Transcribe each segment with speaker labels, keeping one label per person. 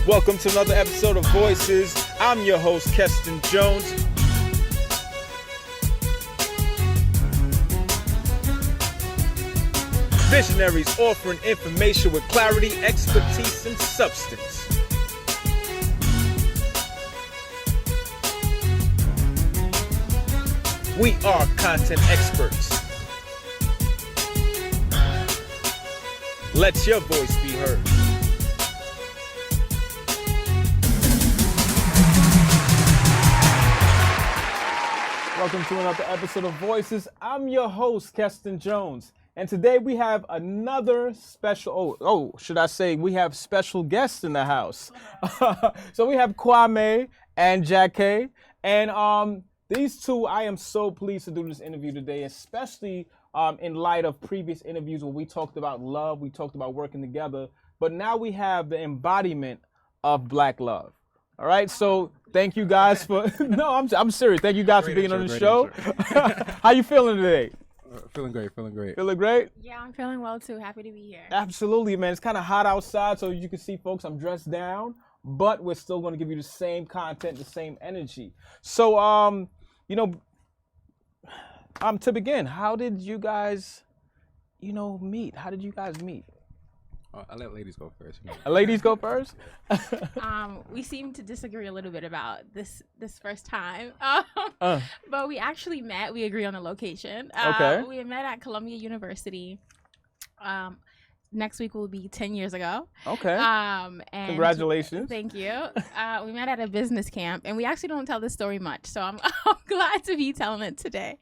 Speaker 1: Welcome to another episode of Voices. I'm your host, Keston Jones. Visionaries offering information with clarity, expertise, and substance. We are content experts. Let your voice be heard. Welcome to another episode of Voices. I'm your host, Keston Jones. And today we have another special, should I say we have special guests in the house. So we have Kwame and Jahque. And these two, I am so pleased to do this interview today, especially in light of previous interviews where we talked about love, we talked about working together. But now we have the embodiment of Black love. All right, so thank you guys for, no, I'm serious. Thank you guys for being on the show. How you feeling today?
Speaker 2: Feeling great.
Speaker 1: Feeling great?
Speaker 3: Yeah, I'm feeling well too. Happy to be here.
Speaker 1: Absolutely, man. It's kind of hot outside, so you can see, folks, I'm dressed down, but we're still going to give you the same content, the same energy. So, to begin, how did you guys, meet? How did you guys meet?
Speaker 2: I let ladies go first.
Speaker 1: Ladies go first?
Speaker 3: We seem to disagree a little bit about this first time, but we actually met. We agree on the location.
Speaker 1: Okay.
Speaker 3: We met at Columbia University. Next week will be 10 years ago.
Speaker 1: Okay.
Speaker 3: And
Speaker 1: congratulations.
Speaker 3: Thank you. We met at a business camp, and we actually don't tell this story much, so I'm glad to be telling it today.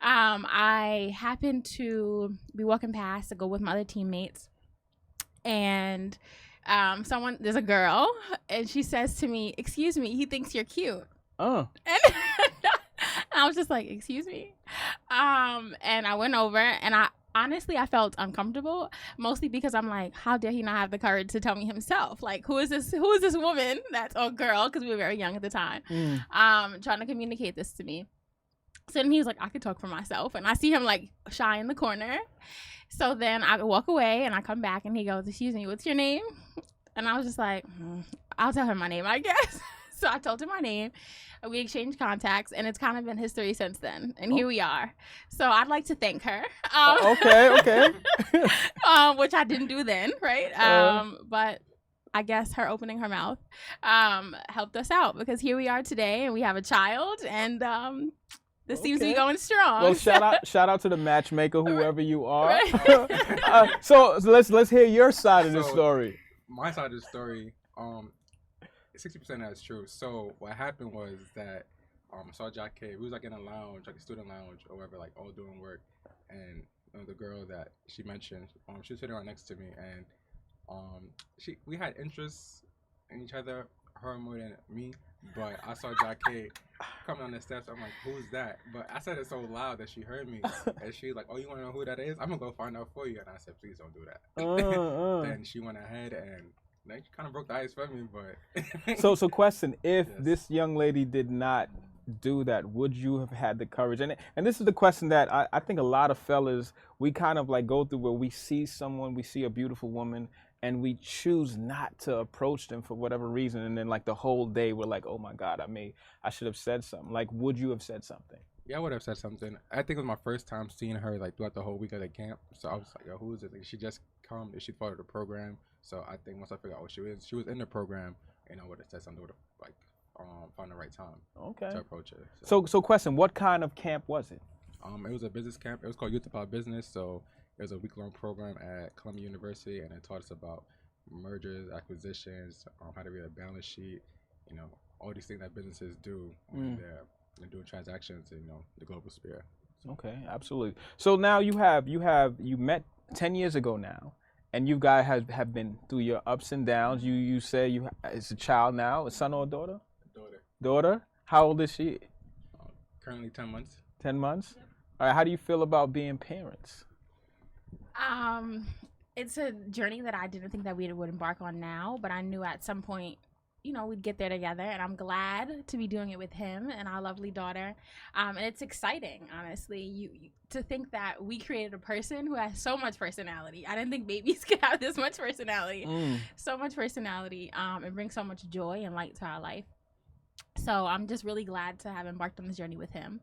Speaker 3: I happened to be walking past to go with my other teammates. And there's a girl, and she says to me, "Excuse me, he thinks you're cute."
Speaker 1: Oh.
Speaker 3: And I was just like, "Excuse me?" And I went over, and I felt uncomfortable, mostly because I'm like, how dare he not have the courage to tell me himself? Like, who is this woman or girl, because we were very young at the time, trying to communicate this to me. So then he was like, "I could talk for myself." And I see him like shy in the corner. So then I walk away and I come back and he goes, "Excuse me, what's your name?" And I was just like, I'll tell her my name, I guess. So I told her my name. We exchanged contacts, and it's kind of been history since then. And here we are. So I'd like to thank her.
Speaker 1: Okay.
Speaker 3: Which I didn't do then, right? But I guess her opening her mouth helped us out, because here we are today, and we have a child, and this seems to be going strong.
Speaker 1: Well, shout out to the matchmaker, whoever you are.
Speaker 3: Right.
Speaker 1: So let's hear your side of the story.
Speaker 2: My side of the story, 60% of that's true. So what happened was that I saw Jahque. We was like in a lounge, like a student lounge or whatever, like all doing work, and the girl that she mentioned, she was sitting right next to me, and we had interests in each other, her more than me. But I saw Jahque coming on the steps. I'm like, "Who's that?" But I said it so loud that she heard me. And she's like, "Oh, you want to know who that is? I'm going to go find out for you." And I said, "Please don't do that." Then she went ahead, and then she kind of broke the ice for me. But
Speaker 1: So question, if this young lady did not do that, would you have had the courage? And this is the question that I think a lot of fellas, we kind of like go through, where we see a beautiful woman, and we choose not to approach them for whatever reason, and then like the whole day we're like, "Oh my God, I should have said something." Like, would you have said something?
Speaker 2: Yeah, I would have said something. I think it was my first time seeing her like throughout the whole week at the camp. So I was like, "Yo, who is it?" Like, she just come, she followed the program. So I think once I figured out she was in the program, and I would have said something, would have like found the right time to approach her.
Speaker 1: So question, what kind of camp was it?
Speaker 2: It was a business camp. It was called Youth About Business. So it was a week-long program at Columbia University, and it taught us about mergers, acquisitions, how to read a balance sheet, all these things that businesses do when they're doing transactions in the global sphere.
Speaker 1: Okay, absolutely. So now you met 10 years ago now, and you guys have been through your ups and downs. You say it's a child now, a son or a daughter? Daughter? How old is she?
Speaker 2: Currently 10 months.
Speaker 1: 10 months? Yep. All right, how do you feel about being parents?
Speaker 3: It's a journey that I didn't think that we would embark on now, but I knew at some point we'd get there together, and I'm glad to be doing it with him and our lovely daughter. And it's exciting, honestly, you to think that we created a person who has so much personality. I didn't think babies could have this much personality. So much personality, and bring so much joy and light to our life. So I'm just really glad to have embarked on this journey with him.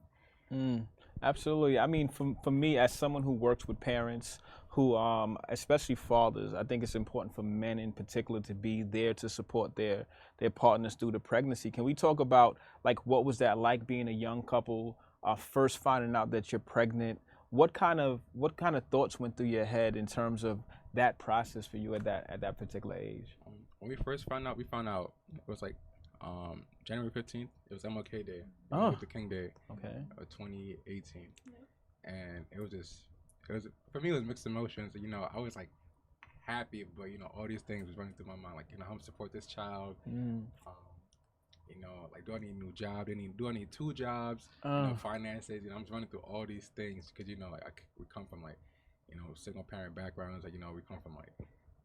Speaker 1: Absolutely. I mean, for me, as someone who works with parents, who especially fathers, I think it's important for men in particular to be there to support their partners through the pregnancy. Can we talk about, like, what was that like being a young couple, first finding out that you're pregnant? What kind of thoughts went through your head in terms of that process for you at that particular age?
Speaker 2: When we first found out, it was like January 15th. It was MLK Day, the King Day, of 2018, and it was for me, it was mixed emotions. You know, I was like happy, but you know, all these things was running through my mind, like, you know, how to support this child. You know, like, do I need a new job? Do I need 2 jobs? You know, finances. You know, I'm just running through all these things because, you know, like, we come from, like, you know, single parent backgrounds. Like, you know, we come from, like,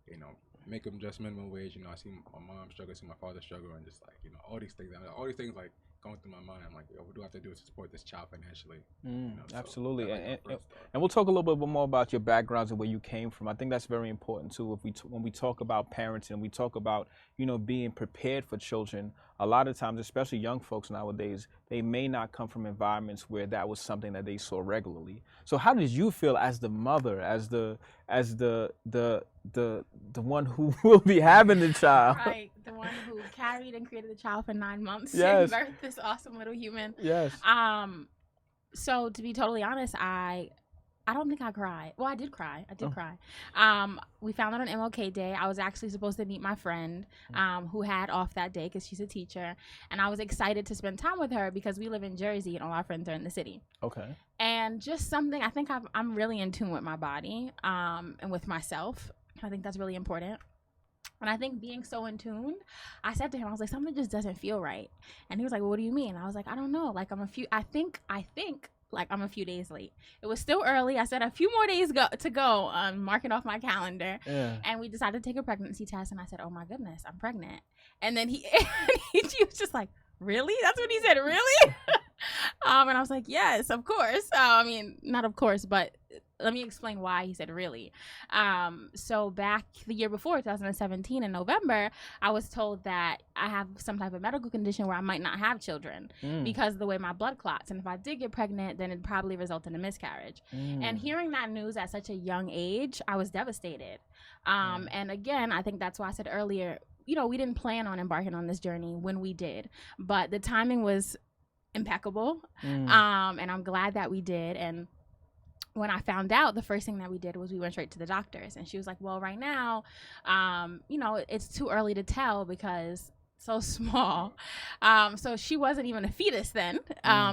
Speaker 2: you know, make them just minimum wage. You know, I see my mom struggle, I see my father struggle, and just, like, you know, all these things, like, going through my mind. I'm like, yo, what do I have to do to support this child financially? You know,
Speaker 1: Absolutely.
Speaker 2: So
Speaker 1: And we'll talk a little bit more about your backgrounds and where you came from. I think that's very important too. When we talk about parenting, we talk about, you know, being prepared for children. A lot of times, especially young folks nowadays, they may not come from environments where that was something that they saw regularly. So how did you feel as the mother, as the one who will be having the child?
Speaker 3: Right, the one who carried and created the child for 9 months
Speaker 1: Yes.
Speaker 3: and birthed this awesome little human.
Speaker 1: Yes.
Speaker 3: So to be totally honest, I don't think I cried. Well, I did cry. Cry. We found out on MLK Day. I was actually supposed to meet my friend who had off that day because she's a teacher. And I was excited to spend time with her because we live in Jersey and all our friends are in the city.
Speaker 1: Okay.
Speaker 3: And just something, I think I'm really in tune with my body and with myself. I think that's really important. And I think being so in tune, I said to him, I was like, something just doesn't feel right. And he was like, well, what do you mean? I was like, I don't know. Like, I think like I'm a few days late. It was still early. I said a few more days to go, mark it off my calendar. Yeah. And we decided to take a pregnancy test. And I said, oh my goodness, I'm pregnant. And then he was just like, really? That's what he said, really? And I was like, yes, of course. I mean, not of course, but let me explain why he said really. So back the year before, 2017 in November, I was told that I have some type of medical condition where I might not have children because of the way my blood clots. And if I did get pregnant, then it'd probably result in a miscarriage. And hearing that news at such a young age, I was devastated. And again, I think that's why I said earlier, you know, we didn't plan on embarking on this journey when we did, but the timing was impeccable. And I'm glad that we did. And when I found out, the first thing that we did was we went straight to the doctors, and she was like, well, right now, you know, it's too early to tell because so small. So she wasn't even a fetus then,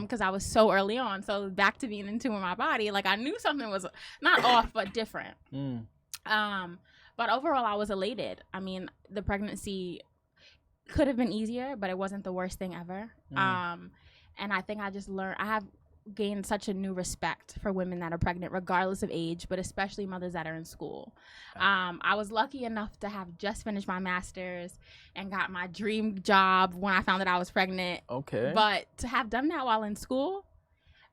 Speaker 3: because I was so early on. So back to being in tune with my body, like I knew something was not off, but different. But overall, I was elated. I mean, the pregnancy could have been easier, but it wasn't the worst thing ever. And I think I just learned, I have gained such a new respect for women that are pregnant, regardless of age, but especially mothers that are in school. I was lucky enough to have just finished my master's and got my dream job when I found that I was pregnant. Okay. But to have done that while in school,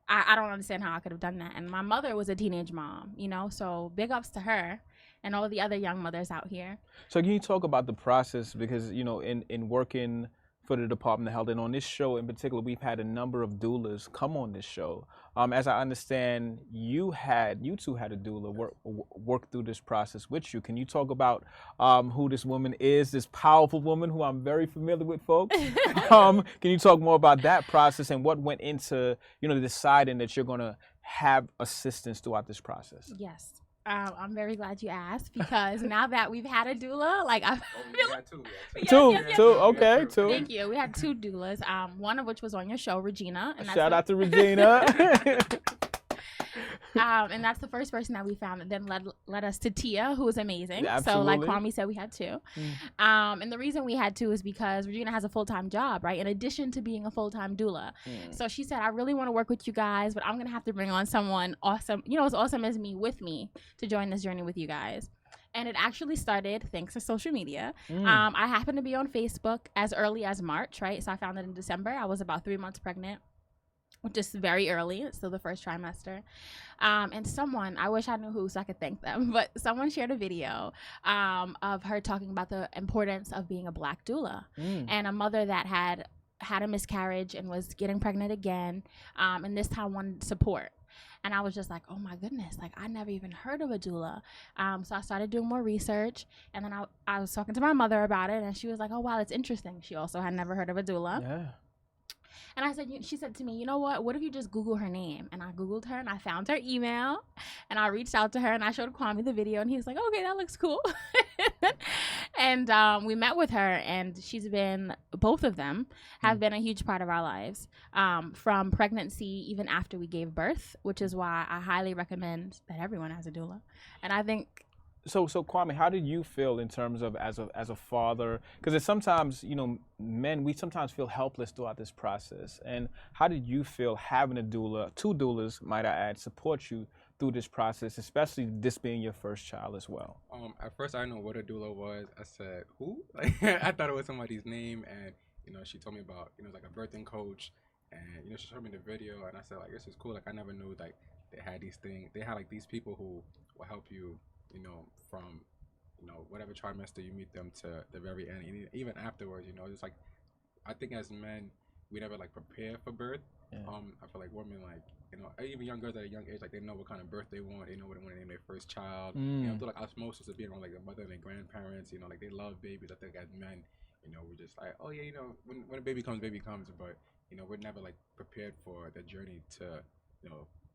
Speaker 3: I don't understand how I could have done that. And my mother was a teenage mom, you know, so big ups to her and all the other young mothers out here.
Speaker 1: So can you talk about the process? Because, you know, in working for the Department of Health, and on this show in particular, we've had a number of doulas come on this show. As I understand, you two had a doula work through this process with you. Can you talk about who this woman is, this powerful woman who I'm very familiar with, folks? Can you talk more about that process and what went into, you know, deciding that you're going to have assistance throughout this process?
Speaker 3: Yes. I'm very glad you asked, because now that we've had a doula, like I
Speaker 2: we had two.
Speaker 1: Two. Okay, two.
Speaker 3: Thank you. We had 2 doulas. One of which was on your show, Regina. And
Speaker 1: Shout out to Regina.
Speaker 3: And that's the first person that we found that then led us to Tia, who was amazing. So like Kwame said, we had 2. And the reason we had 2 is because Regina has a full-time job, right? In addition to being a full-time doula. So she said, I really want to work with you guys, but I'm going to have to bring on someone awesome, you know, as awesome as me with me to join this journey with you guys. And it actually started thanks to social media.
Speaker 1: Mm.
Speaker 3: I happened to be on Facebook as early as March, right? So I found it in December. I was about 3 months pregnant, which is very early. It's still the first trimester. And someone, I wish I knew who so I could thank them, but someone shared a video of her talking about the importance of being a Black doula, and a mother that had a miscarriage and was getting pregnant again, and this time wanted support. And I was just like, oh my goodness, like I never even heard of a doula. So I started doing more research, and then I was talking to my mother about it, and she was like, oh wow, it's interesting. She also had never heard of a doula.
Speaker 1: Yeah.
Speaker 3: And I said, she said to me, you know what if you just Google her name? And I Googled her and I found her email, and I reached out to her and I showed Kwame the video, and he was like, okay, that looks cool. And we met with her, and both of them have been a huge part of our lives, from pregnancy, even after we gave birth, which is why I highly recommend that everyone has a doula. And I think,
Speaker 1: So Kwame, how did you feel in terms of as a father? Because sometimes, men, we sometimes feel helpless throughout this process. And how did you feel having a doula, two doulas, might I add, support you through this process, especially this being your first child as well?
Speaker 2: At first I didn't know what a doula was. I said, who? Like, I thought it was somebody's name, and she told me about like a birthing coach, and she showed me the video, and I said, like, this is cool. Like, I never knew like they had these things. They had like these people who will help you, from whatever trimester you meet them to the very end, and even afterwards. It's like, I think as men we never like prepare for birth. Yeah. I feel like women, like, even young girls at a young age, like, they know what kind of birth they want. They know what they want to name their first child. Through like osmosis of being around like their mother and their grandparents, like they love babies. I think as men, we're just like, oh yeah, when a baby comes, but we're never like prepared for the journey to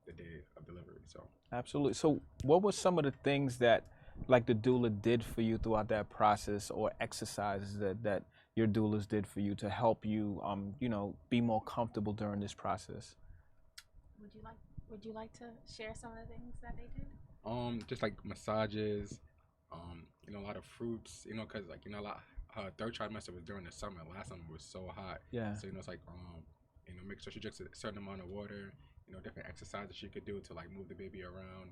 Speaker 2: the day of delivery. So
Speaker 1: absolutely. So what were some of the things that like the doula did for you throughout that process, or exercises that your doulas did for you to help you be more comfortable during this process?
Speaker 3: Would you like to share some of the things that they did?
Speaker 2: Just like massages, a lot of fruits, because like a lot. Third trimester was during the summer. Last summer was so hot. Yeah. So it's like make sure she drinks a certain amount of water. Different exercises she could do to like move the baby around.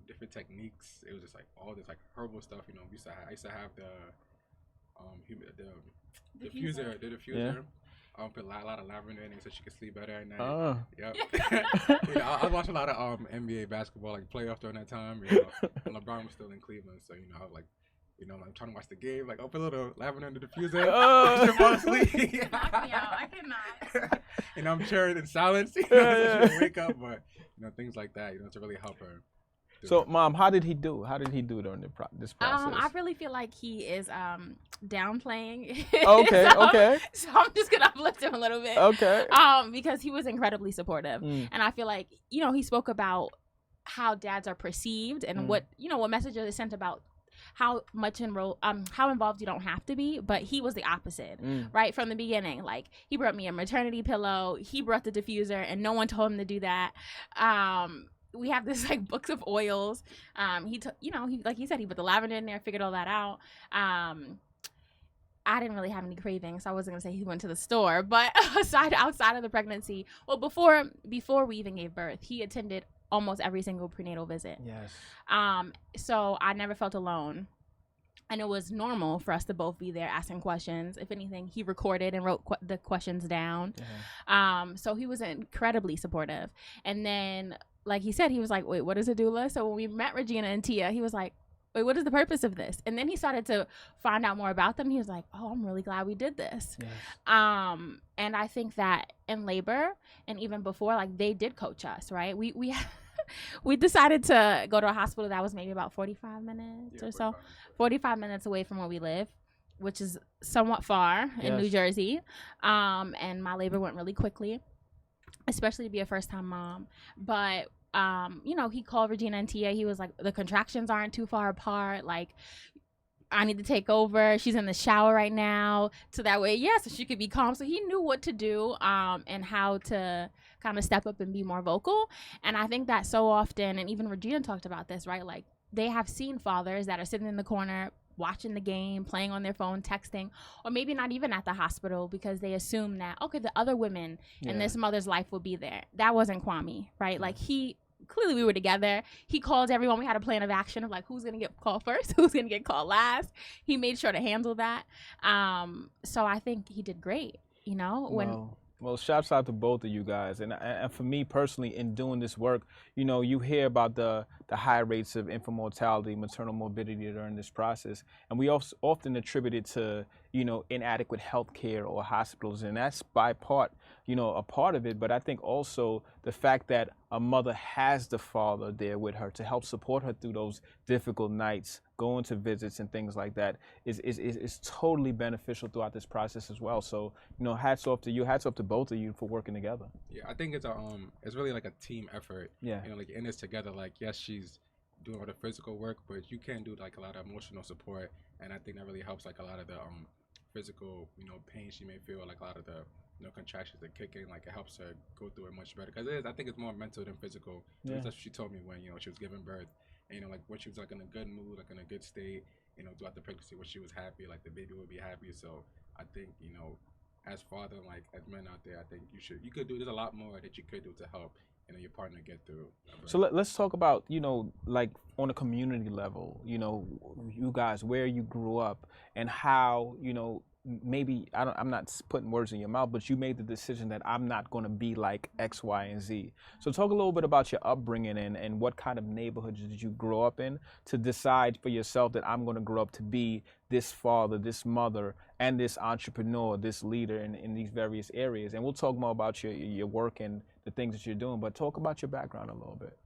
Speaker 2: Different techniques. It was just like all this like herbal stuff. I used to have the diffuser. The diffuser. Yeah. Put a lot of lavender in it so she could sleep better at night. Oh. Yep. I was watching a lot of NBA basketball, like playoffs during that time. And LeBron was still in Cleveland, so I was like, I'm trying to watch the game. Like, I'll put a little lavender in the diffuser. I should fall asleep.
Speaker 3: Knock me out. I cannot.
Speaker 2: I'm cheering in silence. So she can wake up, but things like that. To really help her.
Speaker 1: So, Mom, how did he do? How did he do during this process?
Speaker 3: I really feel like he is downplaying.
Speaker 1: Okay, okay.
Speaker 3: So I'm just gonna uplift him a little bit.
Speaker 1: Okay.
Speaker 3: Because he was incredibly supportive, and I feel like he spoke about how dads are perceived and what messages are sent about how involved you don't have to be, but he was the opposite, right from the beginning. Like, he brought me a maternity pillow, he brought the diffuser, and no one told him to do that. We have this like books of oils. He like he said, he put the lavender in there, figured all that out. I didn't really have any cravings, so I wasn't gonna say he went to the store, but outside of the pregnancy, well, before we even gave birth, he attended almost every single prenatal visit.
Speaker 1: Yes.
Speaker 3: So I never felt alone. And it was normal for us to both be there asking questions. If anything, he recorded and wrote the questions down. Uh-huh. So he was incredibly supportive. And then, like he said, he was like, wait, what is a doula? So when we met Regina and Tia, he was like, wait, what is the purpose of this? And then he started to find out more about them. He was like, oh, I'm really glad we did this. Yes. And I think that in labor and even before, like, they did coach us, right? We decided to go to a hospital that was maybe about 45 minutes or so. 45 minutes away from where we live, which is somewhat far in New Jersey. And my labor went really quickly, especially to be a first-time mom. But, he called Regina and Tia. He was like, the contractions aren't too far apart. Like, I need to take over. She's in the shower right now. So that way, so she could be calm. So he knew what to do and how to kind of step up and be more vocal. And I think that so often, and even Regina talked about this, right? Like, they have seen fathers that are sitting in the corner watching the game, playing on their phone, texting, or maybe not even at the hospital because they assume that, okay, the other women in this mother's life will be there. That wasn't Kwame, right? Like, he clearly we were together. He called everyone. We had a plan of action of like who's gonna get called first, who's gonna get called last. He made sure to handle that. So I think he did great. You know, when
Speaker 1: Well, shouts out to both of you guys, and for me personally, in doing this work, you know, you hear about the high rates of infant mortality, maternal morbidity during this process, and we also often attribute it to, you know, inadequate health care or hospitals, and that's by part, you know, a part of it. But I think also the fact that a mother has the father there with her to help support her through those difficult nights, going to visits and things like that is totally beneficial throughout this process as well. So, you know, hats off to you, hats off to both of you for working together.
Speaker 2: Yeah, I think it's really like a team effort.
Speaker 1: Yeah.
Speaker 2: You know, like in this together. Like, yes, she's doing all the physical work, but you can do like a lot of emotional support, and I think that really helps like a lot of the physical, you know, pain she may feel, like a lot of the, you know, contractions that kick in, like it helps her go through it much better. Because I think it's more mental than physical.
Speaker 1: Yeah.
Speaker 2: That's what she told me when, you know, she was giving birth. And, you know, like when she was like in a good mood, like in a good state, you know, throughout the pregnancy, when she was happy, like the baby would be happy. So I think, you know, as father, like as men out there, I think you could do, there's a lot more that you could do to help, you know, your partner get through.
Speaker 1: So let's talk about, you know, like on a community level, you know, you guys, where you grew up and how, you know, maybe I'm not putting words in your mouth, but you made the decision that I'm not going to be like X, Y, and Z. So talk a little bit about your upbringing and what kind of neighborhoods did you grow up in to decide for yourself that I'm going to grow up to be this father, this mother, and this entrepreneur, this leader in these various areas. And we'll talk more about your work and the things that you're doing, but talk about your background a little bit.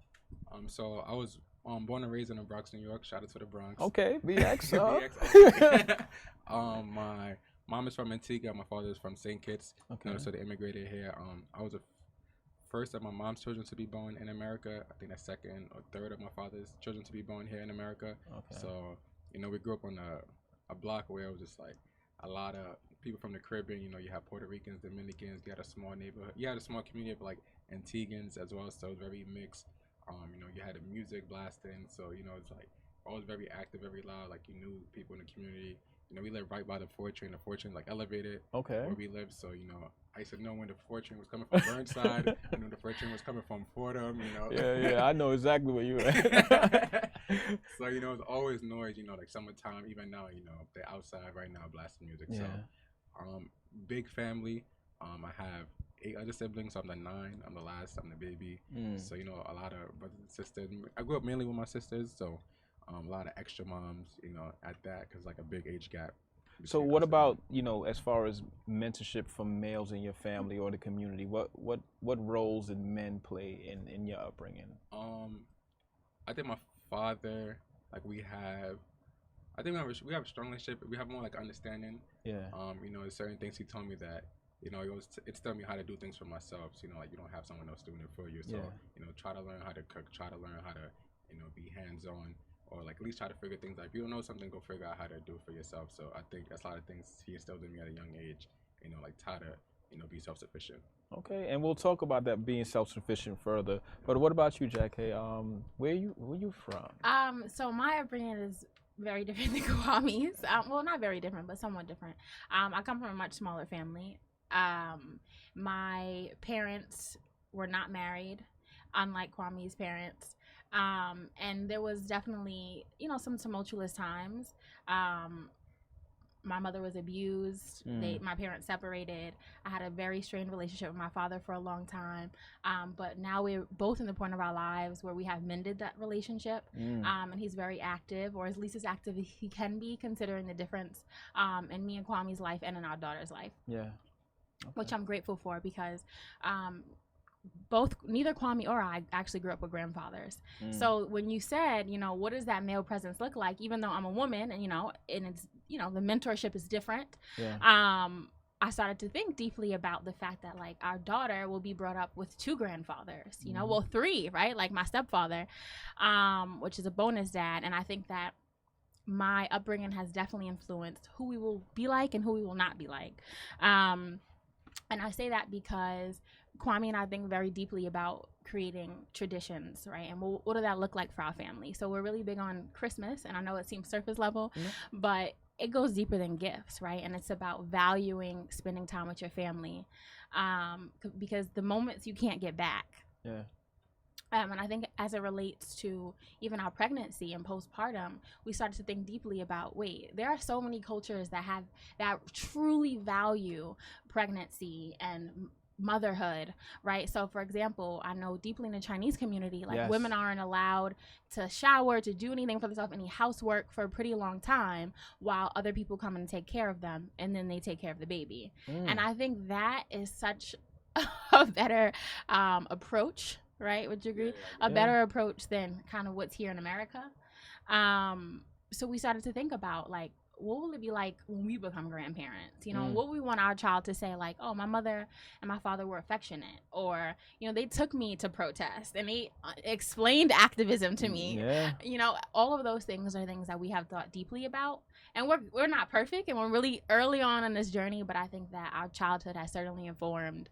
Speaker 2: So I was born and raised in the Bronx, New York. Shout out to the Bronx.
Speaker 1: Okay, VX.
Speaker 2: My mom is from Antigua. My father is from St. Kitts.
Speaker 1: Okay.
Speaker 2: So they immigrated here. I was the first of my mom's children to be born in America. I think that's second or third of my father's children to be born here in America.
Speaker 1: Okay.
Speaker 2: So, you know, we grew up on a block where it was just like a lot of people from the Caribbean. You know, you have Puerto Ricans, Dominicans. You had a small neighborhood. You had a small community of like Antiguans as well. So it was very mixed. You know, you had the music blasting. So, you know, it's like always very active, very loud. Like you knew people in the community. You know, we lived right by the 4 train. The 4 train like elevated where we lived. So, you know, I used to know when the 4 train was coming from Burnside. I knew the 4 train was coming from Fordham, you know.
Speaker 1: Yeah, I know exactly where you at.
Speaker 2: So, you know, it's always noise, you know, like summertime, even now, you know, they're outside right now blasting music.
Speaker 1: Yeah.
Speaker 2: So, big family. I have 8 other siblings. So I'm the 9. I'm the last. I'm the baby. So, you know, a lot of brothers and sisters. I grew up mainly with my sisters. So, a lot of extra moms, you know, at that, because like a big age gap.
Speaker 1: So what about, you know, as far as mentorship from males in your family or the community, what roles did men play in your upbringing?
Speaker 2: I think my father, like we have a strong relationship. We have more like understanding.
Speaker 1: Yeah.
Speaker 2: You know, there's certain things he told me that, you know, it's telling me how to do things for myself. So, you know, like you don't have someone else doing it for you. So, you know, try to learn how to cook, try to learn how to, you know, be hands-on. Or like at least try to figure things out. If you don't know something, go figure out how to do it for yourself. So I think that's a lot of things he instilled in me at a young age. You know, like how to, you know, be self-sufficient.
Speaker 1: Okay, and we'll talk about that being self-sufficient further. But what about you, Jahque? Where you from?
Speaker 3: So my upbringing is very different than Kwame's. Well, not very different, but somewhat different. I come from a much smaller family. My parents were not married, unlike Kwame's parents. And there was definitely, you know, some tumultuous times. My mother was abused. My parents separated. I had a very strained relationship with my father for a long time. But now we're both in the point of our lives where we have mended that relationship. And he's very active, or at least as active as he can be, considering the difference in me and Kwame's life and in our daughter's life.
Speaker 1: Yeah. Okay.
Speaker 3: Which I'm grateful for, because neither Kwame or I actually grew up with grandfathers. So when you said, you know, what does that male presence look like, even though I'm a woman, and you know, and it's, you know, the mentorship is different. I started to think deeply about the fact that like our daughter will be brought up with 2 grandfathers, you know, well 3, right? Like my stepfather, which is a bonus dad. And I think that my upbringing has definitely influenced who we will be like and who we will not be like. And I say that because Kwame and I think very deeply about creating traditions, right? And what does that look like for our family? So we're really big on Christmas, and I know it seems surface level, but it goes deeper than gifts, right? And it's about valuing spending time with your family, because the moments you can't get back. And I think as it relates to even our pregnancy and postpartum, we started to think deeply about, wait, there are so many cultures that truly value pregnancy and motherhood, right? So for example, I know deeply in the Chinese community, like
Speaker 1: Yes.
Speaker 3: women aren't allowed to shower, to do anything for themselves, any housework for a pretty long time, while other people come and take care of them, and then they take care of the baby. And I think that is such a better approach, right? Would you agree? A better approach than kind of what's here in America. So we started to think about, like, what will it be like when we become grandparents? You know, what we want our child to say, like, oh, my mother and my father were affectionate, or, you know, they took me to protest and they explained activism to me.
Speaker 1: Yeah.
Speaker 3: You know, all of those things are things that we have thought deeply about. And we're not perfect, and we're really early on in this journey, but I think that our childhood has certainly informed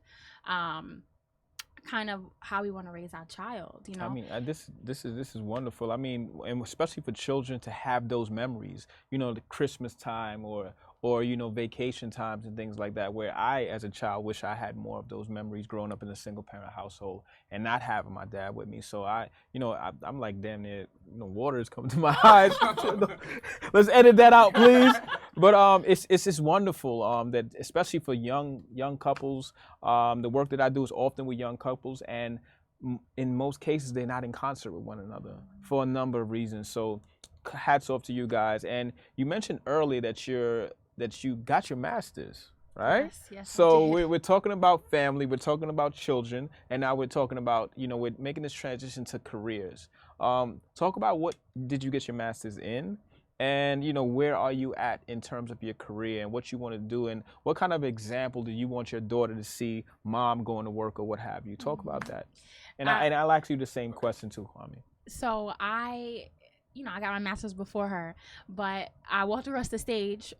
Speaker 3: kind of how we want to raise our child, you know.
Speaker 1: I mean, this is wonderful. I mean, and especially for children to have those memories, you know, the Christmas time or you know, vacation times and things like that, where I as a child wish I had more of those memories growing up in a single parent household and not having my dad with me. So I'm like, damn near, you know, water is coming to my eyes. Let's edit that out, please. But it's just wonderful that especially for young couples, the work that I do is often with young couples, and in most cases they're not in concert with one another for a number of reasons. So hats off to you guys. And you mentioned earlier that you got your master's, right?
Speaker 3: Yes,
Speaker 1: So we're talking about family, we're talking about children, and now we're talking about, you know, we're making this transition to careers. Talk about, what did you get your master's in? And, you know, where are you at in terms of your career and what you want to do, and what kind of example do you want your daughter to see mom going to work or what have you? Talk about that. And I'll ask you the same question too, Kwame.
Speaker 3: So I got my master's before her, but I walked across the stage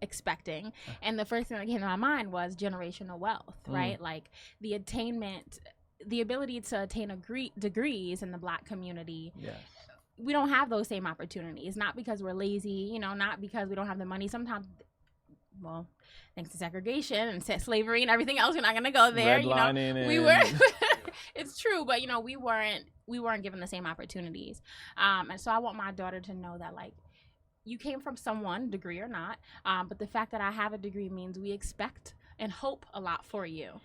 Speaker 3: expecting, and the first thing that came to my mind was generational wealth, right? Like the ability to attain degrees in the Black community.
Speaker 1: Yes.
Speaker 3: We don't have those same opportunities, not because we're lazy, you know, not because we don't have the money. Sometimes, well, thanks to segregation and slavery and everything else, we're not gonna go there. You know, we were. It's true, but you know, we weren't given the same opportunities, and so I want my daughter to know that, like, you came from someone, degree or not, but the fact that I have a degree means we expect and hope a lot for you.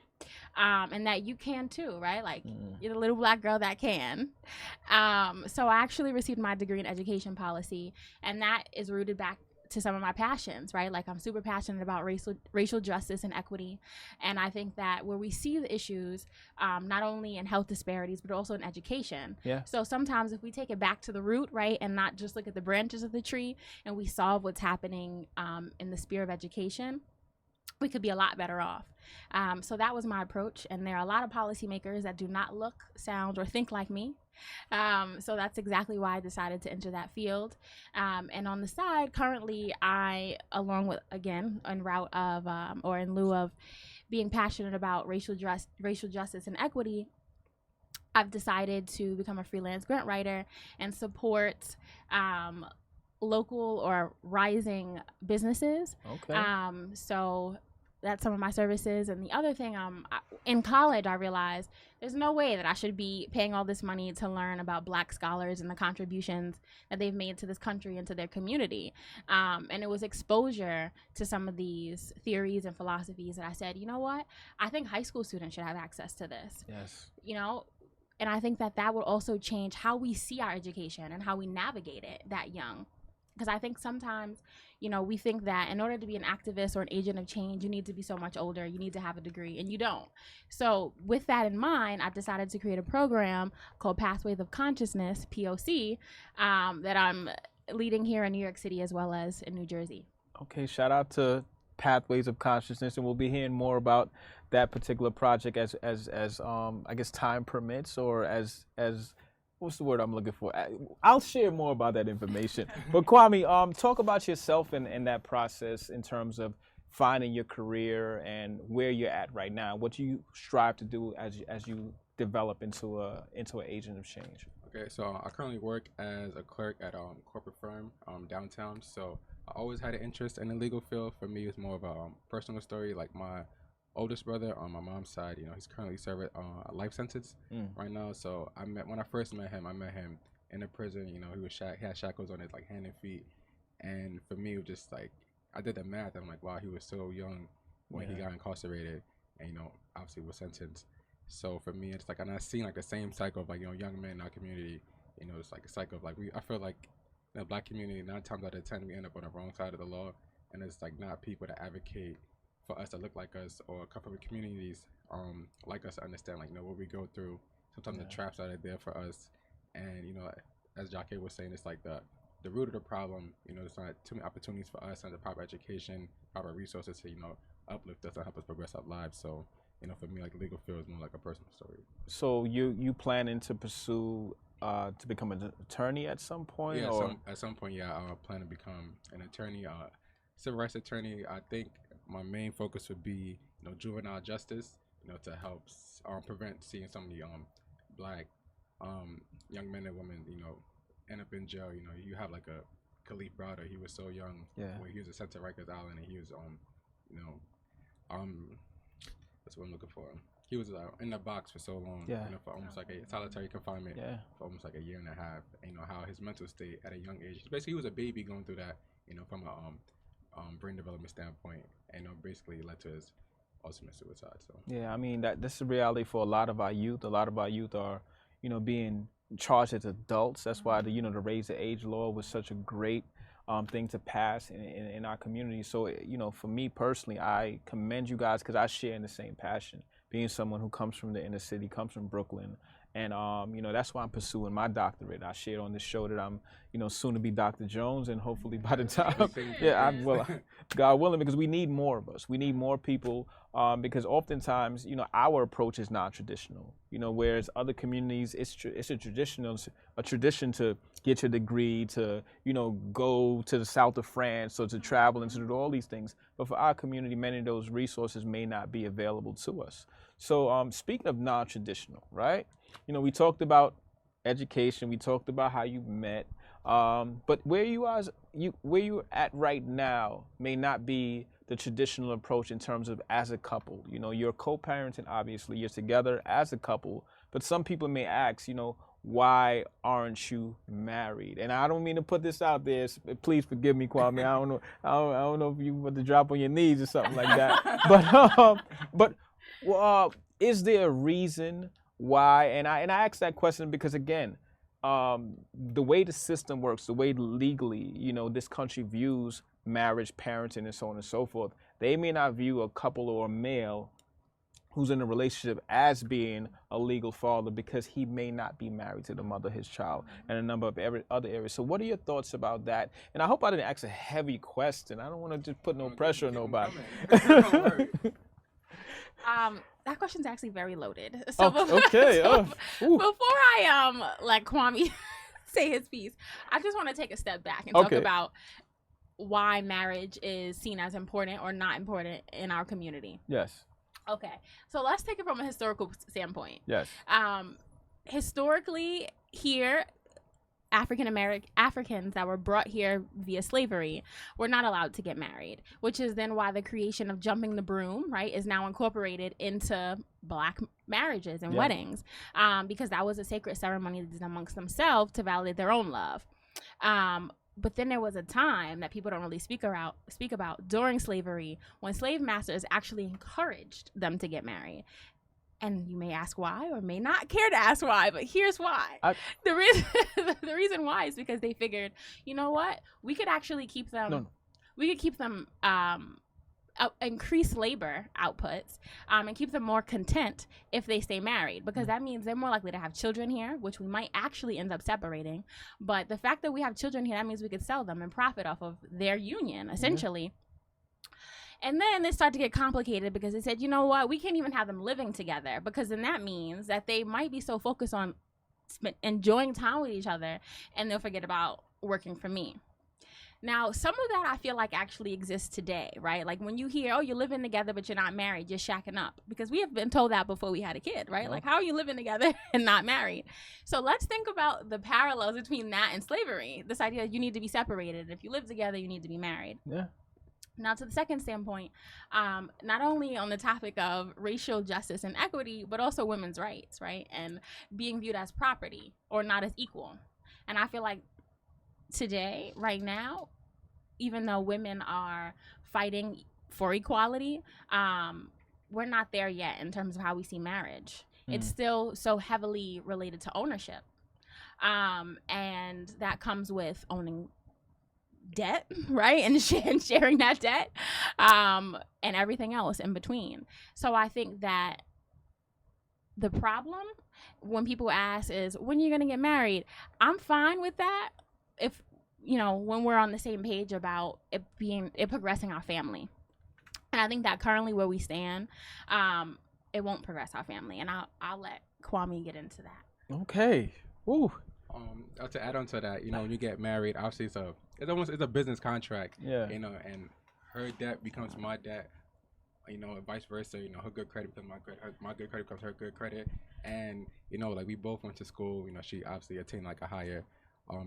Speaker 3: And that you can too, right? Like, you're the little Black girl that can. So I actually received my degree in education policy, and that is rooted back to some of my passions, right? Like, I'm super passionate about racial justice and equity, and I think that where we see the issues, not only in health disparities but also in education.
Speaker 1: Yeah.
Speaker 3: So sometimes if we take it back to the root, right, and not just look at the branches of the tree, and we solve what's happening in the sphere of education, we could be a lot better off. So that was my approach, and there are a lot of policymakers that do not look, sound, or think like me. So that's exactly why I decided to enter that field. And on the side, currently, I, along with, again, en route of, or in lieu of being passionate about racial justice and equity, I've decided to become a freelance grant writer and support local or rising businesses.
Speaker 1: Okay.
Speaker 3: So that's some of my services. And the other thing, in college, I realized there's no way that I should be paying all this money to learn about Black scholars and the contributions that they've made to this country and to their community. And it was exposure to some of these theories and philosophies that I said, you know what? I think high school students should have access to this.
Speaker 1: Yes.
Speaker 3: You know, and I think that will also change how we see our education and how we navigate it that young. Because I think sometimes, you know, we think that in order to be an activist or an agent of change, you need to be so much older, you need to have a degree, and you don't. So with that in mind, I've decided to create a program called Pathways of Consciousness, POC, that I'm leading here in New York City as well as in New Jersey.
Speaker 1: Okay, shout out to Pathways of Consciousness, and we'll be hearing more about that particular project as I guess time permits, or as what's the word I'm looking for? I'll share more about that information. But Kwame, talk about yourself and that process in terms of finding your career and where you're at right now. What do you strive to do as you develop into an agent of change?
Speaker 2: Okay, so I currently work as a clerk at a corporate firm downtown. So I always had an interest in the legal field. For me, it's more of a personal story. Like, my oldest brother on my mom's side, he's currently serving a life sentence right now. So when I first met him in a prison. He had shackles on his like hand and feet, and for me, it was just like I did the math. I'm like, wow, he was so young when he got incarcerated, and obviously was sentenced. So for me, it's like, and I've seen like the same cycle of like young men in our community. It's like a cycle of like I feel like in the Black community, 9 times out of 10, we end up on the wrong side of the law, and it's like not people that advocate for us that look like us or come from communities like us to understand like what we go through. Sometimes the traps that are there for us, and as Jahque was saying, it's like the root of the problem. There's not too many opportunities for us and the proper education, proper resources to uplift us and help us progress our lives. So for me, like, legal field is more like a personal story.
Speaker 1: So you planning to pursue to become an attorney at some point?
Speaker 2: Yeah,
Speaker 1: or?
Speaker 2: at some point, yeah, I plan to become an attorney, civil rights attorney. I think my main focus would be juvenile justice, to help prevent seeing so many Black young men and women end up in jail. You have like a Khalif Browder. He was so young when he was sent to Rikers Island, and he was that's what I'm looking for. He was in the box for so long, for almost like a solitary confinement for almost like a year and a half. How his mental state at a young age, basically he was a baby going through that, from a brain development standpoint, and basically led to his ultimate suicide. So
Speaker 1: I mean that's the reality for a lot of our youth. A lot of our youth are, being charged as adults. That's why the raise the age law was such a great thing to pass in our community. So for me personally, I commend you guys because I share in the same passion. Being someone who comes from the inner city, comes from Brooklyn, and that's why I'm pursuing my doctorate. I shared on this show that I'm soon to be Dr. Jones, and hopefully by the time God willing, because we need more of us. We need more people because oftentimes our approach is non-traditional. Whereas other communities, it's a tradition to get your degree, to go to the south of France, or to travel and to do all these things. But for our community, many of those resources may not be available to us. So speaking of non-traditional, right? We talked about education. We talked about how you met. But where you're at right now may not be the traditional approach in terms of as a couple. You're co-parenting, obviously. You're together as a couple. But some people may ask, why aren't you married? And I don't mean to put this out there. Please forgive me, Kwame. I don't know if you want to drop on your knees or something like that. But is there a reason why? And I ask that question because, again, the way the system works, the way legally, this country views marriage, parenting, and so on and so forth, they may not view a couple or a male who's in a relationship as being a legal father because he may not be married to the mother of his child and a number of other areas. So what are your thoughts about that? And I hope I didn't ask a heavy question. I don't want to just put no pressure on nobody.
Speaker 3: That question's actually very loaded. So before I let Kwame say his piece, I just want to take a step back and talk about why marriage is seen as important or not important in our community.
Speaker 1: Yes.
Speaker 3: Okay, so let's take it from a historical standpoint.
Speaker 1: Yes.
Speaker 3: Historically, here, Africans that were brought here via slavery were not allowed to get married, which is then why the creation of jumping the broom, right, is now incorporated into Black marriages and weddings, because that was a sacred ceremony amongst themselves to validate their own love. But then there was a time that people don't really speak about during slavery when slave masters actually encouraged them to get married. And you may ask why, or may not care to ask why, but here's why. The reason why is because they figured, you know what, we could actually keep them. We could keep them increase labor outputs and keep them more content if they stay married, because that means they're more likely to have children here, which we might actually end up separating. But the fact that we have children here, that means we could sell them and profit off of their union, essentially. And then it started to get complicated because they said, you know what, we can't even have them living together, because then that means that they might be so focused on enjoying time with each other and they'll forget about working for me. Now, some of that I feel like actually exists today, right? Like when you hear, oh, you're living together, but you're not married, you're shacking up. Because we have been told that before we had a kid, right? Like, how are you living together and not married? So let's think about the parallels between that and slavery. This idea that you need to be separated. If you live together, you need to be married.
Speaker 1: Yeah.
Speaker 3: Now, to the second standpoint, not only on the topic of racial justice and equity, but also women's rights, right? And being viewed as property or not as equal. And I feel like today, right now, even though women are fighting for equality, we're not there yet in terms of how we see marriage. It's still so heavily related to ownership. And that comes with owning debt, right? And sharing that debt, and everything else in between. So I think that the problem when people ask is, when are you going to get married? I'm fine with that if, when we're on the same page about it progressing our family. And I think that currently where we stand, it won't progress our family. And I'll let Kwame get into that.
Speaker 1: Okay. Woo.
Speaker 2: To add on to that, when you get married, obviously it's a business contract.
Speaker 1: Yeah.
Speaker 2: And her debt becomes my debt. And vice versa. Her good credit becomes my credit. My good credit becomes her good credit. And like we both went to school. She obviously attained like a higher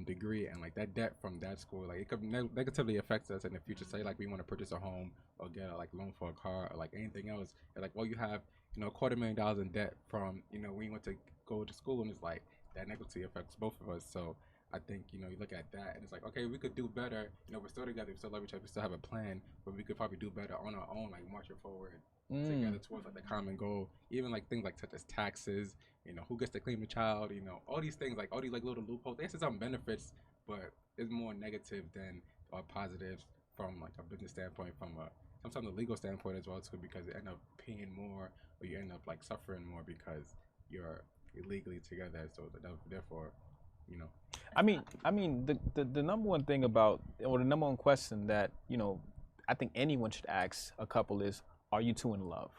Speaker 2: degree, and like that debt from that school, like it could negatively affect us in the future. Say like we want to purchase a home or get a loan for a car or like anything else. And, like, well, you have $250,000 in debt from when you went to go to school, and it's like that negatively affects both of us. So I think you look at that and it's like, okay, we could do better. We're still together, we still love each other, we still have a plan, but we could probably do better on our own, like marching forward together towards like the common goal. Even like things like such as taxes, who gets to claim the child, all these things, like all these like little loopholes. There's some benefits, but it's more negative than positives from like a business standpoint, from sometimes a legal standpoint as well too, because you end up paying more or you end up like suffering more because you're illegally together. So therefore,
Speaker 1: I mean, the number one thing about, or the number one question that I think anyone should ask a couple is, are you two in love?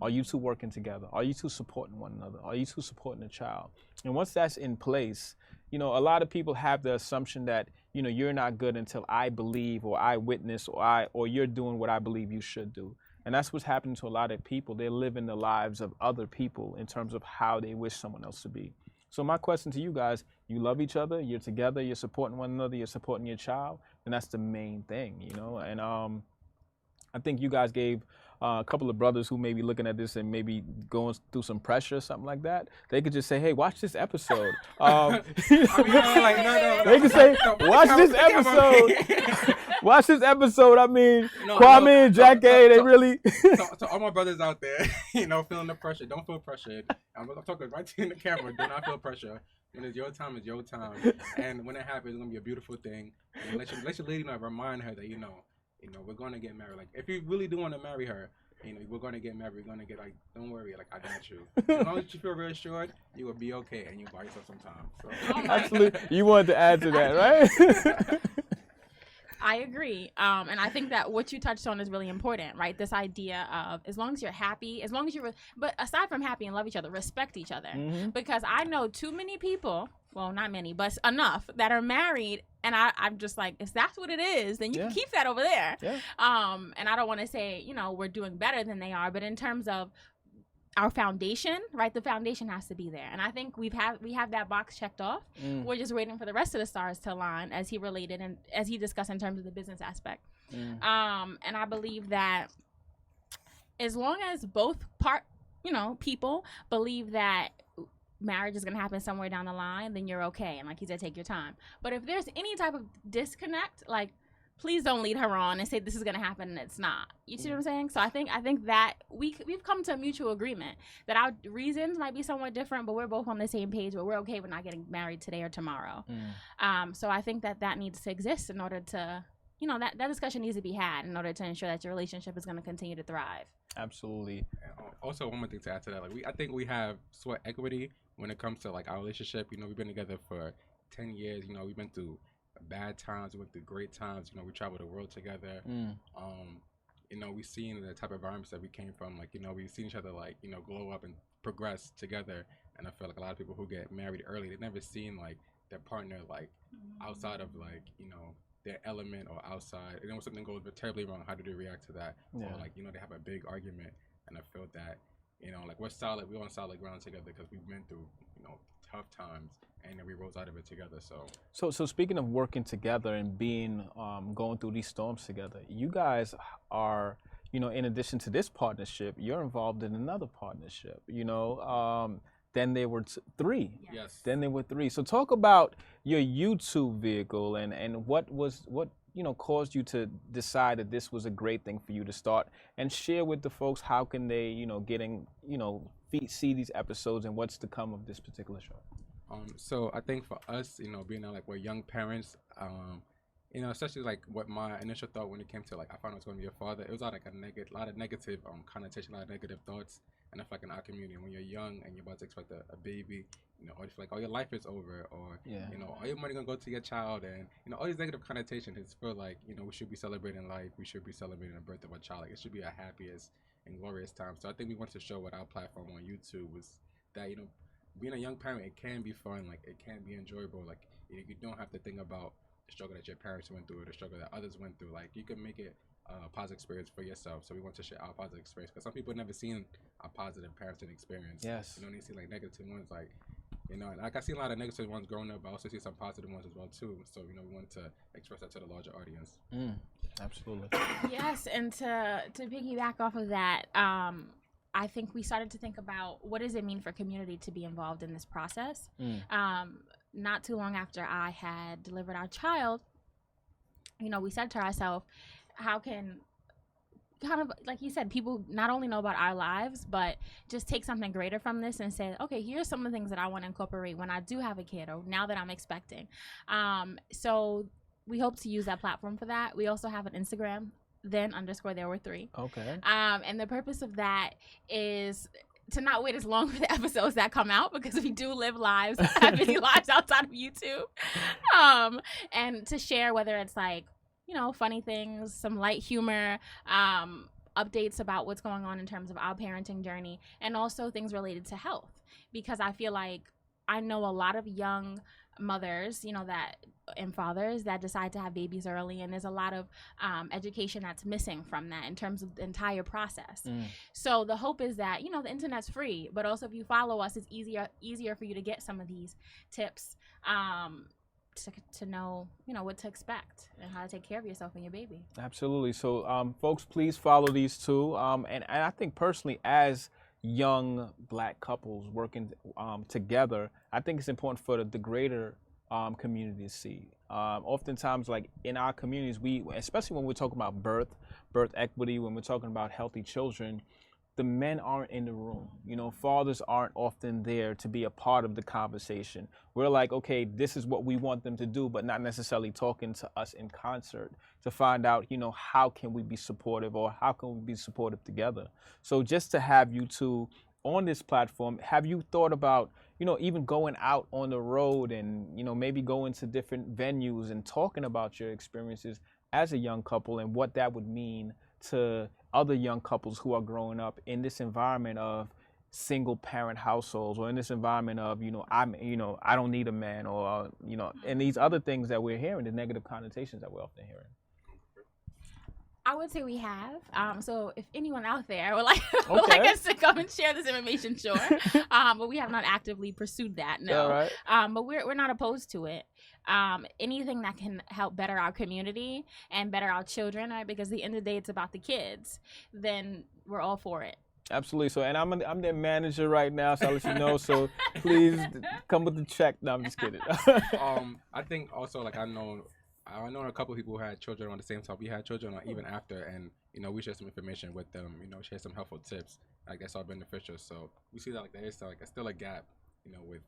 Speaker 1: Are you two working together? Are you two supporting one another? Are you two supporting the child? And once that's in place, a lot of people have the assumption that you're not good until I believe or I witness or you're doing what I believe you should do. And that's what's happening to a lot of people. They're living the lives of other people in terms of how they wish someone else to be. So my question to you guys, you love each other, you're together, you're supporting one another, you're supporting your child, and that's the main thing, And I think you guys gave a couple of brothers who may be looking at this and maybe going through some pressure or something like that. They could just say, hey, watch this episode.
Speaker 2: No.
Speaker 1: They could say, watch this episode. Watch this episode. I mean, Kwame and Jahque, they really.
Speaker 2: So all my brothers out there, feeling the pressure, don't feel pressured. I'm talking right to the camera. Do not feel pressure. When it's your time, it's your time. And when it happens, it's going to be a beautiful thing. And let your lady know, remind her that, we're going to get married. Like, if you really do want to marry her, we're going to get married. We're going to get, like, don't worry. Like, I got you. As long as you feel reassured, you will be okay. And you'll buy yourself some time. So.
Speaker 1: Absolutely. You wanted to add to that, right?
Speaker 3: I agree. And I think that what you touched on is really important, right? This idea of, as long as you're happy, as long as but aside from happy and love each other, respect each other. Mm-hmm. Because I know too many people, well, not many, but enough, that are married. And I'm just like, if that's what it is, then you can keep that over there.
Speaker 1: Yeah.
Speaker 3: And I don't want to say, we're doing better than they are, but in terms of our foundation, right? The foundation has to be there. And I think we have that box checked off. We're just waiting for the rest of the stars to align, as he related and as he discussed in terms of the business aspect. And I believe that as long as both people believe that marriage is going to happen somewhere down the line, then you're okay. And like he said, take your time. But if there's any type of disconnect, like, please don't lead her on and say this is going to happen and it's not. You see what I'm saying? So I think that we've come to a mutual agreement that our reasons might be somewhat different, but we're both on the same page, but we're okay with not getting married today or tomorrow. So I think that needs to exist in order to, that discussion needs to be had in order to ensure that your relationship is going to continue to thrive.
Speaker 1: Absolutely.
Speaker 2: Also, one more thing to add to that, like I think we have sweat equity when it comes to like our relationship. We've been together for 10 years. We've been through bad times, we went through great times. We traveled the world together. We've seen the type of environments that we came from. Like, we've seen each other like, glow up and progress together. And I feel like a lot of people who get married early, they've never seen like their partner like outside of like, their element or outside. And then when something goes terribly wrong, how do they react to that? Yeah. Or like, they have a big argument. And I feel that, like we're on solid ground together because we've been through, tough times, and then we rose out of it together.
Speaker 1: So speaking of working together and being going through these storms together, you guys are, in addition to this partnership, you're involved in another partnership. Then there were three.
Speaker 2: Yes.
Speaker 1: Then there were three. So talk about your YouTube vehicle and what caused you to decide that this was a great thing for you to start, and share with the folks how can they see these episodes and what's to come of this particular show.
Speaker 2: So I think for us, being like we're young parents, especially like what my initial thought when it came to like I found I was going to be a father, it was like a lot of negative connotation, a lot of negative thoughts. And I feel like in our community, when you're young and you're about to expect a baby, or you feel like, your life is over, or, all your money going to go to your child, and, all these negative connotations, it's feel like, we should be celebrating life, we should be celebrating the birth of a child. Like, it should be a happiest and glorious time. So I think we want to show with our platform on YouTube was that, being a young parent, it can be fun, like, it can be enjoyable. Like, you don't have to think about the struggle that your parents went through or the struggle that others went through. Like, you can make it a positive experience for yourself. So we want to share our positive experience, because some people have never seen a positive parenting experience.
Speaker 1: Yes.
Speaker 2: They see like negative ones, like, and like I see a lot of negative ones growing up, but I also see some positive ones as well too. So we want to express that to the larger audience.
Speaker 1: Absolutely.
Speaker 3: Yes, and to piggyback off of that, I think we started to think about what does it mean for community to be involved in this process. Not too long after I had delivered our child, we said to ourselves, how can, kind of like you said, people not only know about our lives, but just take something greater from this and say, okay, here's some of the things that I want to incorporate when I do have a kid, or now that I'm expecting. So we hope to use that platform for that. We also have an Instagram, then_there were three.
Speaker 1: Okay.
Speaker 3: And the purpose of that is to not wait as long for the episodes that come out, because we do live lives, have busy lives outside of YouTube. And to share, whether it's like, funny things, some light humor, updates about what's going on in terms of our parenting journey, and also things related to health. Because I feel like I know a lot of young mothers, and fathers that decide to have babies early, and there's a lot of education that's missing from that in terms of the entire process. So the hope is that, the internet's free, but also if you follow us, it's easier for you to get some of these tips. To know, what to expect and how to take care of yourself and your baby.
Speaker 1: Absolutely. So, folks, please follow these two. And I think personally, as young Black couples working together, I think it's important for the greater community to see. Oftentimes, like in our communities, especially when we're talking about birth equity, when we're talking about healthy children, the men aren't in the room. Fathers aren't often there to be a part of the conversation. We're like, okay, this is what we want them to do, but not necessarily talking to us in concert to find out, how can we be supportive, or how can we be supportive together? So just to have you two on this platform, have you thought about, even going out on the road and, maybe going to different venues and talking about your experiences as a young couple and what that would mean to other young couples who are growing up in this environment of single parent households, or in this environment of, I don't need a man, or, and these other things that we're hearing, the negative connotations that we're often hearing?
Speaker 3: I would say we have. So if anyone out there would would like us to come and share this information, sure. But we have not actively pursued that, no.
Speaker 1: All right.
Speaker 3: But we're not opposed to it. Anything that can help better our community and better our children, right? Because at the end of the day, it's about the kids. Then we're all for it.
Speaker 1: Absolutely. So, and I'm their manager right now, so I'll let you know. So please come with the check. No, I'm just kidding.
Speaker 2: I think also, like, I know a couple of people who had children on the same time we had children, or even after, and we share some information with them. Share some helpful tips. Like, that's all beneficial. So we see that like there is like still a gap, with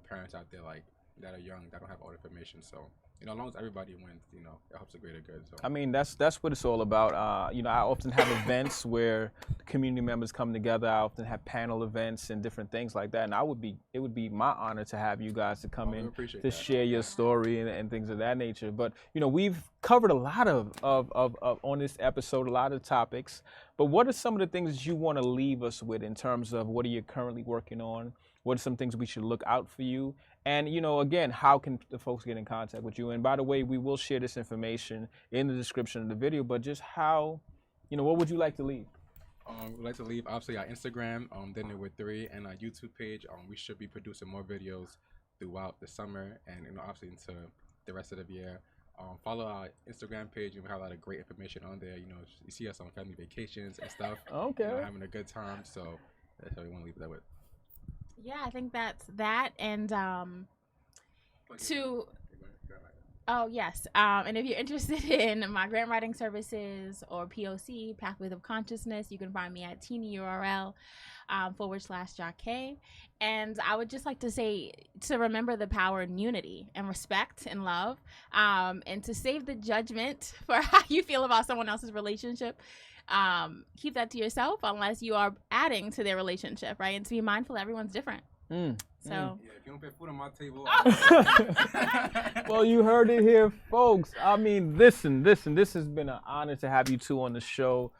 Speaker 2: parents out there like that are young that don't have all the information. So as long as everybody wins, it helps the greater good. So
Speaker 1: I mean, that's what it's all about. I often have events where community members come together. I often have panel events and different things like that. And it would be my honor to have you guys to come in to share your story and things of that nature. But we've covered a lot of on this episode, a lot of topics. But what are some of the things that you want to leave us with in terms of what are you currently working on? What are some things we should look out for you? And, again, how can the folks get in contact with you? And by the way, we will share this information in the description of the video, but just how, what would you like to leave?
Speaker 2: We'd like to leave obviously our Instagram, Dinner with Three, and our YouTube page. We should be producing more videos throughout the summer and obviously into the rest of the year. Follow our Instagram page, and we have a lot of great information on there. You see us on family vacations and stuff.
Speaker 1: Okay.
Speaker 2: Having a good time. So that's how we want to leave that with.
Speaker 3: Yeah, I think that's that. And to oh yes, and if you're interested in my grant writing services or POC Pathways of Consciousness, you can find me at tinyurl /Jahque. And I would just like to say to remember the power in unity and respect and love, and to save the judgment for how you feel about someone else's relationship. Keep that to yourself unless you are adding to their relationship, right? And to be mindful everyone's different. So
Speaker 2: yeah, if you don't put food on my table.
Speaker 1: Well, you heard it here, folks. I mean, listen. This has been an honor to have you two on the show.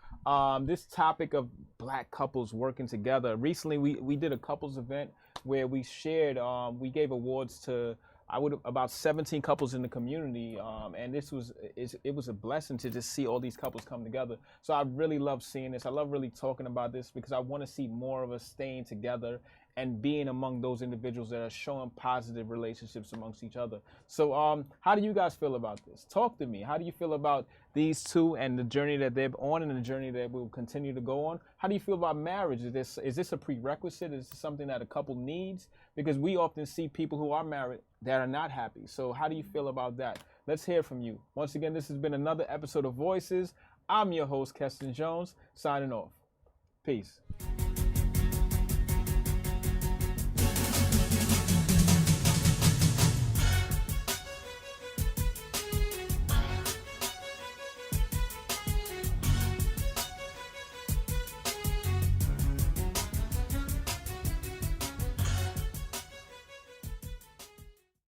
Speaker 1: This topic of Black couples working together. Recently, we did a couples event where we shared. We gave awards to about 17 couples in the community, and it was a blessing to just see all these couples come together. So I really love seeing this. I love really talking about this because I want to see more of us staying together and being among those individuals that are showing positive relationships amongst each other. So how do you guys feel about this? Talk to me. How do you feel about these two and the journey that they're on and the journey that we'll continue to go on? How do you feel about marriage? Is this a prerequisite? Is this something that a couple needs? Because we often see people who are married that are not happy. So how do you feel about that? Let's hear from you. Once again, this has been another episode of Voices. I'm your host, Keston Jones, signing off. Peace.